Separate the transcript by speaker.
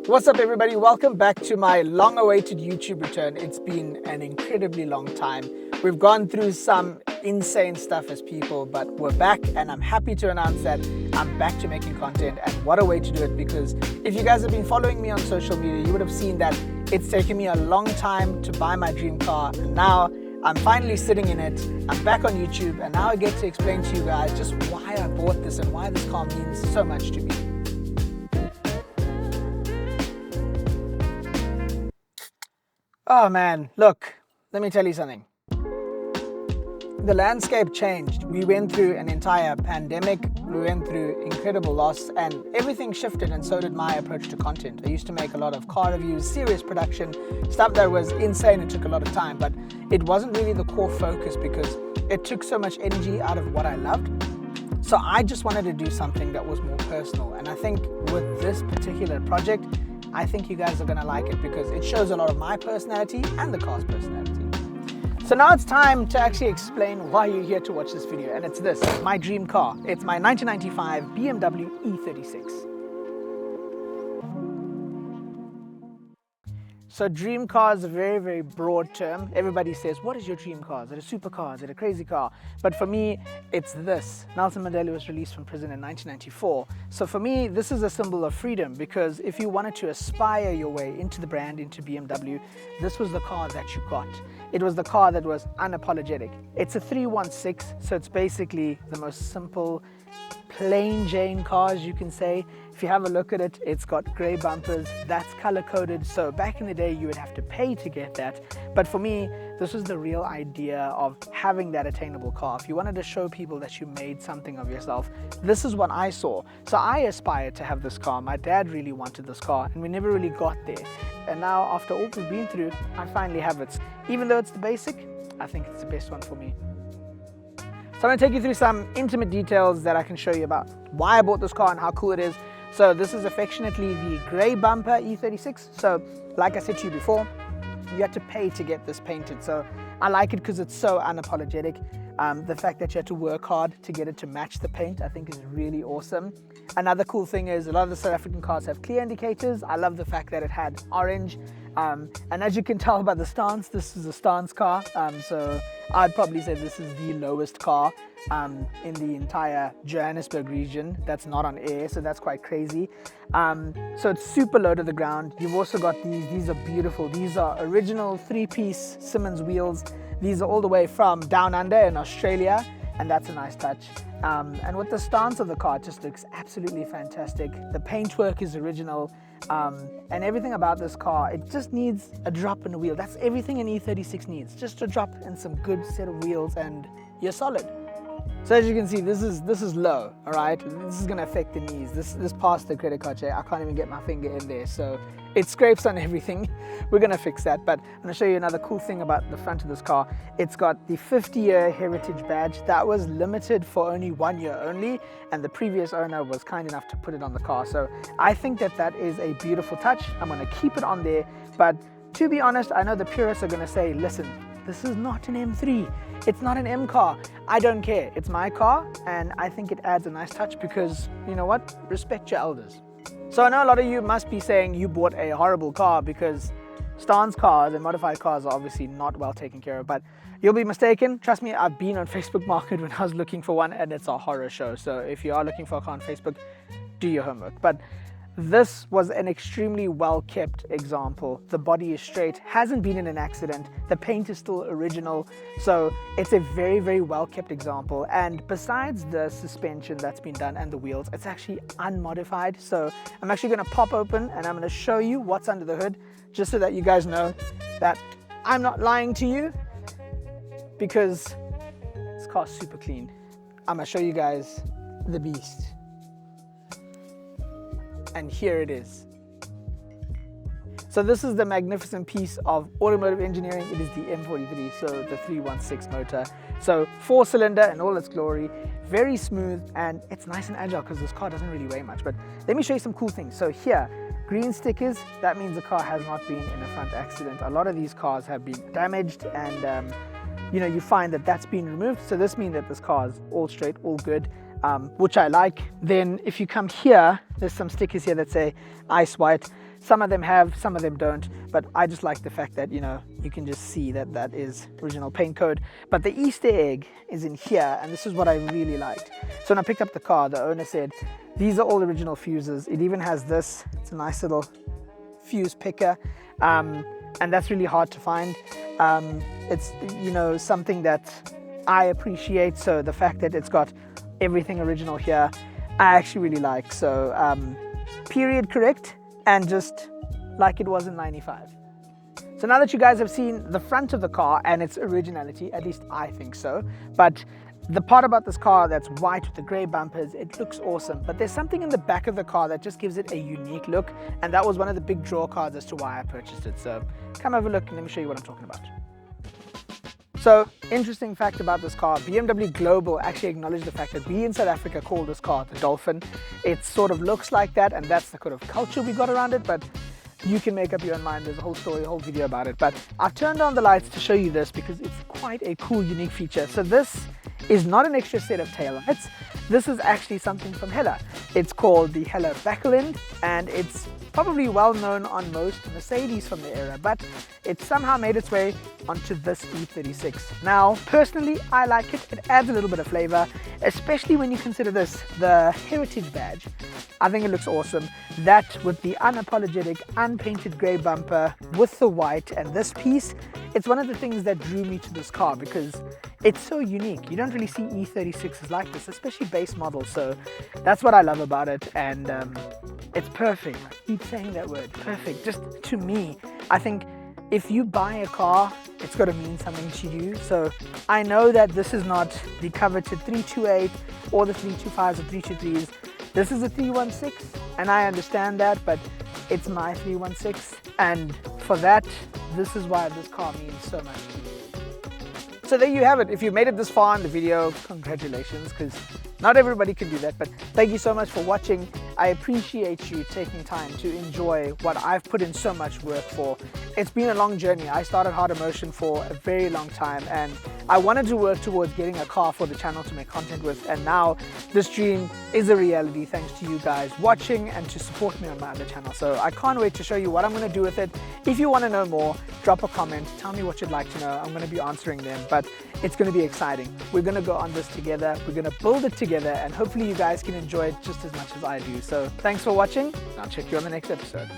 Speaker 1: What's up everybody, welcome back to my long-awaited YouTube return. It's been an incredibly long time. We've gone through some insane stuff as people, but we're back and I'm happy to announce that I'm back to making content, and what a way to do it, because if you guys have been following me on social media, you would have seen that it's taken me a long time to buy my dream car, and now I'm finally sitting in it. I'm back on YouTube, and now I get to explain to you guys just why I bought this and why this car means so much to me. Oh man, look, let me tell you something. The landscape changed. We went through an entire pandemic, we went through incredible loss, and everything shifted, and so did my approach to content. I used to make a lot of car reviews, serious production, stuff that was insane and took a lot of time, but it wasn't really the core focus because it took so much energy out of what I loved. So I just wanted to do something that was more personal, and I think with this particular project, I think you guys are going to like it because it shows a lot of my personality and the car's personality. So now it's time to actually explain why you're here to watch this video, and it's this, my dream car. It's my 1995 BMW E36. So dream car is a very, very broad term. Everybody says, what is your dream car? Is it a supercar? Is it a crazy car? But for me, it's this. Nelson Mandela was released from prison in 1994. So for me, this is a symbol of freedom, because if you wanted to aspire your way into the brand, into BMW, this was the car that you got. It was the car that was unapologetic. It's a 316, so it's basically the most simple, plain Jane car, as you can say. If you have a look at it, it's got grey bumpers, that's color coded, so back in the day you would have to pay to get that. But for me, this was the real idea of having that attainable car. If you wanted to show people that you made something of yourself, this is what I saw. So I aspired to have this car. My dad really wanted this car, and we never really got there. And now, after all we've been through, I finally have it. Even though it's the basic, I think it's the best one for me. So I'm going to take you through some intimate details that I can show you about why I bought this car and how cool it is. So this is affectionately the grey bumper E36. So like I said to you before, you had to pay to get this painted. So I like it because it's so unapologetic. The fact that you had to work hard to get it to match the paint, I think is really awesome. Another cool thing is a lot of the South African cars have clear indicators. I love the fact that it had orange. And as you can tell by the stance, this is a stance car. So I'd probably say this is the lowest car in the entire Johannesburg region that's not on air, so that's quite crazy. So it's super low to the ground. You've also got these are beautiful. These are original 3-piece Simmons wheels. These are all the way from down under in Australia, and that's a nice touch. And with the stance of the car, it just looks absolutely fantastic. The paintwork is original, and everything about this car, it just needs a drop in the wheel. That's everything an E36 needs, just a drop in some good set of wheels and you're solid. So as you can see, this is low, all right? This is gonna affect the knees. This past the credit card check, I can't even get my finger in there, so it scrapes on everything. We're gonna fix that, but I'm gonna show you another cool thing about the front of this car. It's got the 50-year heritage badge. That was limited for only 1 year only, and the previous owner was kind enough to put it on the car. So I think that is a beautiful touch. I'm gonna keep it on there, but to be honest, I know the purists are gonna say, listen, this is not an M3. It's not an M car. I don't care. It's my car, and I think it adds a nice touch because, you know what? Respect your elders. So I know a lot of you must be saying you bought a horrible car because stance cars and modified cars are obviously not well taken care of, but you'll be mistaken. Trust me, I've been on Facebook Market when I was looking for one, and it's a horror show. So if you are looking for a car on Facebook, do your homework. But this was an extremely well-kept example. The body is straight, hasn't been in an accident, the paint is still original, so it's a very, very well-kept example. And besides the suspension that's been done and the wheels, it's actually unmodified. So I'm actually going to pop open and I'm going to show you what's under the hood, just so that you guys know that I'm not lying to you, because this car's super clean. I'm going to show you guys the beast. And here it is. So this is the magnificent piece of automotive engineering. It is the M43, so the 316 motor. So 4-cylinder in all its glory, very smooth, and it's nice and agile because this car doesn't really weigh much. But let me show you some cool things. So here, green stickers, that means the car has not been in a front accident. A lot of these cars have been damaged, and you find that that's been removed. So this means that this car is all straight, all good. which I like. Then if you come here, there's some stickers here that say Ice White. Some of them have, some of them don't, but I just like the fact that, you know, you can just see that that is original paint code. But the Easter egg is in here, and this is what I really liked. So when I picked up the car, the owner said, these are all original fuses. It even has this, it's a nice little fuse picker, and that's really hard to find. It's, you know, something that I appreciate, so the fact that it's got everything original here, I actually really like. So period correct, and just like it was in 95. So now that you guys have seen the front of the car and its originality, at least I think so, but the part about this car that's white with the grey bumpers, it looks awesome, but there's something in the back of the car that just gives it a unique look, and that was one of the big draw cards as to why I purchased it. So come have a look and let me show you what I'm talking about. So, interesting fact about this car, BMW Global actually acknowledged the fact that we in South Africa call this car the Dolphin. It sort of looks like that, and that's the kind of culture we got around it, but you can make up your own mind. There's a whole story, a whole video about it. But I've turned on the lights to show you this because it's quite a cool, unique feature. So this is not an extra set of taillights. This is actually something from Hella. It's called the Hella Backlight, and it's probably well known on most Mercedes from the era, but it somehow made its way onto this E36. Now, personally, I like it. It adds a little bit of flavor, especially when you consider this, the heritage badge. I think it looks awesome. That with the unapologetic, unpainted grey bumper with the white and this piece, it's one of the things that drew me to this car because it's so unique. You don't really see E36s like this, especially base models. So that's what I love about it, and it's perfect. I keep saying that word, perfect. Just to me, I think if you buy a car, it's got to mean something to you. So I know that this is not the coveted 328 or the 325s or 323s. This is a 316, and I understand that, but it's my 316, and for that, this is why this car means so much to me. So there you have it. If you made it this far in the video, congratulations, because not everybody can do that. But thank you so much for watching. I appreciate you taking time to enjoy what I've put in so much work for. It's been a long journey. I started Hard Emotion for a very long time, and I wanted to work towards getting a car for the channel to make content with, and now this dream is a reality thanks to you guys watching and to support me on my other channel. So I can't wait to show you what I'm going to do with it. If you want to know more, drop a comment, tell me what you'd like to know. I'm going to be answering them, but it's going to be exciting. We're going to go on this together, we're going to build it together, and hopefully you guys can enjoy it just as much as I do. So thanks for watching, and I'll check you on the next episode.